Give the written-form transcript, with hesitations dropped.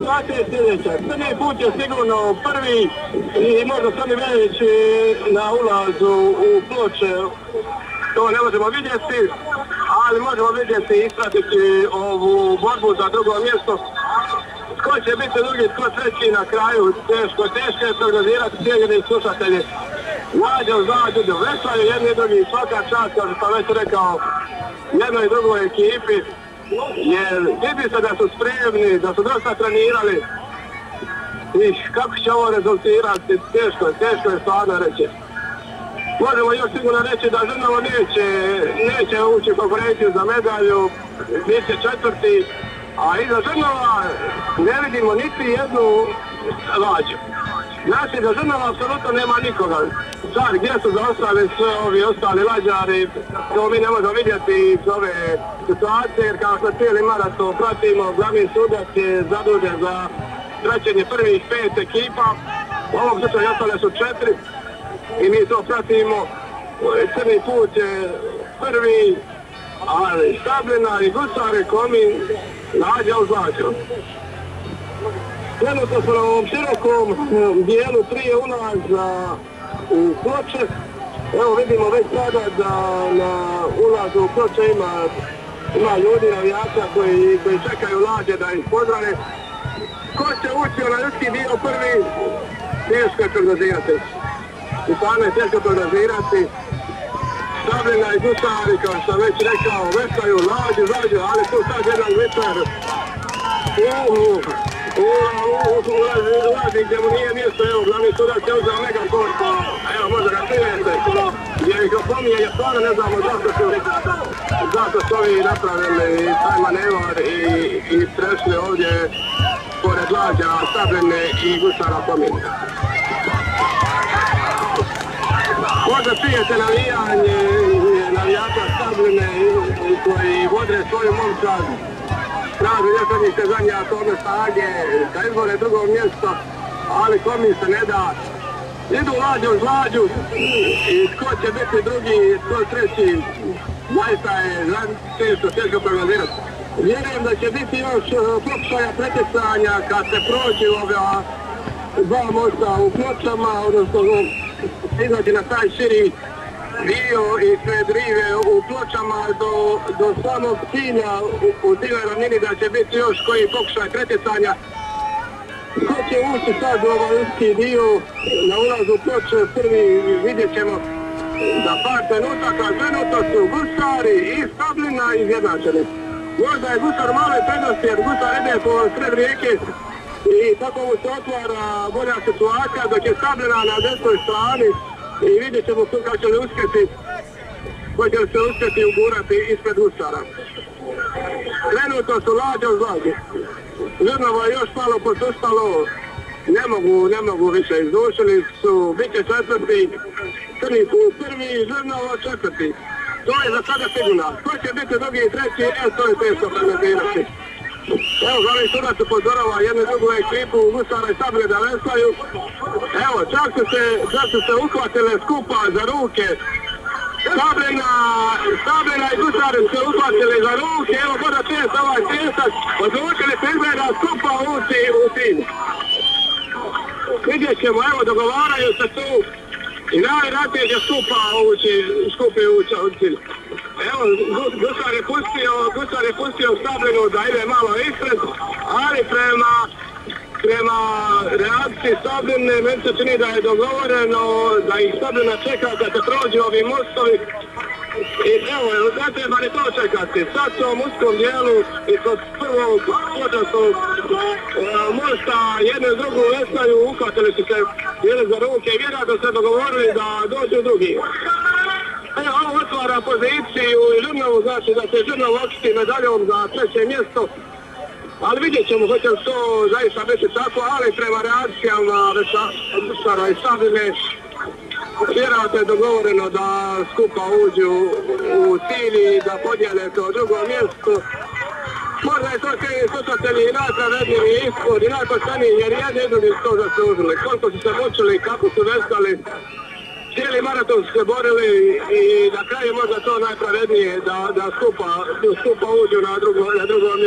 Situacija je sljedeća. Prvi put je sigurno prvi i možda Sami Veljić na ulazu u Ploče. To ne možemo vidjeti, ali možemo vidjeti i ispratiti ovu borbu za drugo mjesto. Tko će biti drugi, tko treći na kraju, teško je prognozirati, cijenjeni slušatelji. Lađe uz lađu, veslaju jedni i drugi, svaka čast, kao što sam već rekao, jednoj i drugoj ekipi. Jer vidi se da su spremni, da su dosta trenirali i kako će ovo rezultirati, teško je stvarno reći. Možemo još sigurno reći da Žrnovo neće ući u konkurenciju za medalju, bit će četvrti, a iza Žrnova ne vidimo niti jednu Lađu. Znači da Žrnova apsolutno nema nikoga. Sad gdje su zaostali sve ovi ostali Lađari, to mi ne možemo vidjeti iz ove situacije, jer kao što cijeli maraton pratimo, glavni sudac je zadužen za praćenje prvih 5 ekipa, u ovom slučaju ostale su 4 i mi to pratimo. Crni put je prvi, ali Stabljina i Gusari, Komin, Lađa uz Lađu. Trenutno smo na ovom širokom dijelu prije ulaza u Ploče. Evo vidimo već sada da na ulazu u Ploče ima ljudi, navijača koji čekaju Lađe da ih pozdrave. Ko će ući na ljudski dio prvi, teško je prognozirati. I stvarno je teško prognozirati. Stabljina i Gusari, kao što sam već rekao, veslaju Lađu, ali tu sad jedan glitar. Ulazi gdje mu nije mjesto, evo, glavni sudac je uzeo megafon, evo, možda ga čujete, gdje ih opominje, jer stvarno ne znamo zašto su ovi napravili taj manevar i prešli ovdje pored Lađa, Stabljine i Gusara Komina. Možda čujete navijanje navijača Stabljine koji vodre svoju momčad. Traži još od njih se zanja tome snage, da izbore drugo mjesto, ali Komin se ne da. Idu Lađu uz Lađu i tko će biti drugi, tko treći, zaista je teško prognozirati. Vjerujem da će biti još pokušaja pretjecanja kad se prođu ova dva mosta u Pločama, odnosno izaći na taj širi dio i sred rive u Pločama do samog cilja u ciljoj ravnini, da će biti još koji pokušaj pretjecanja. Ko će ući sad u ovaj uski dio na ulazu u Ploče, prvi vidjet ćemo za par trenutaka. Trenutno su Gusari i Stabljina izjednačeni. Možda je Gusar male prednosti jer Gusar ide po sred rijeke i tako mu se otvara bolja situacija, dok je Stabljina na desnoj strani. I vidjet ćemo kako će li uspjeti, hoće li se uspjeti ugurati ispred Gusara. Trenutno su Lađa uz Lađu. Žrnovo je još malo posustalo, ne mogu više, izdušili su, bit će četvrti, Crni put prvi, Žrnovo četvrti. To je za sada sigurno. Ko će biti drugi i treći, to je teško prognozirati. Evo, glavni sudac upozorava jednu drugu ekipu, Gusara i Stabljine da veslaju. Evo, čak su se uhvatile skupa za ruke. Stabljina i Gusari su se uhvatili za ruke. Evo, možda čest ovaj tjesak. Odlučili se izgleda skupa ući u cilj. Vidjet ćemo, evo, dogovaraju se tu. I najvjerojatnije će skupi ući u cilj. Evo, Gusar je pustio Stabljinu da ide malo ispred, ali prema reakciji Stabljine meni se čini da je dogovoreno da ih Stabljina čeka da se prođu ovi mostovi. I evo, ne treba ni to čekati. Sad su u ovom uskom dijelu i kod prvog počastog mosta jednu i drugu veslaju, uhvatili su se bili za ruke i vjerojatno se dogovorili da dođu drugi. Evo, ovo otvara poziciju i Žrnovu, znači da će Žrnovo očiti medaljom za treće mjesto. Ali vidjet ćemo hoće li to zaista biti tako, ali prema reakcijama Gusara i Stabljine vjerojatno je dogovoreno da skupa uđu u cilj i da podijele to drugo mjesto. Možda je to slušatelji i najpravedniji ishod i najpošteniji jer jedni i drugi su to zaslužili. Koliko su se mučili, kako su veslali, cijeli maraton su se borili i na kraju možda to najpravednije da skupa uđu na drugo mjesto.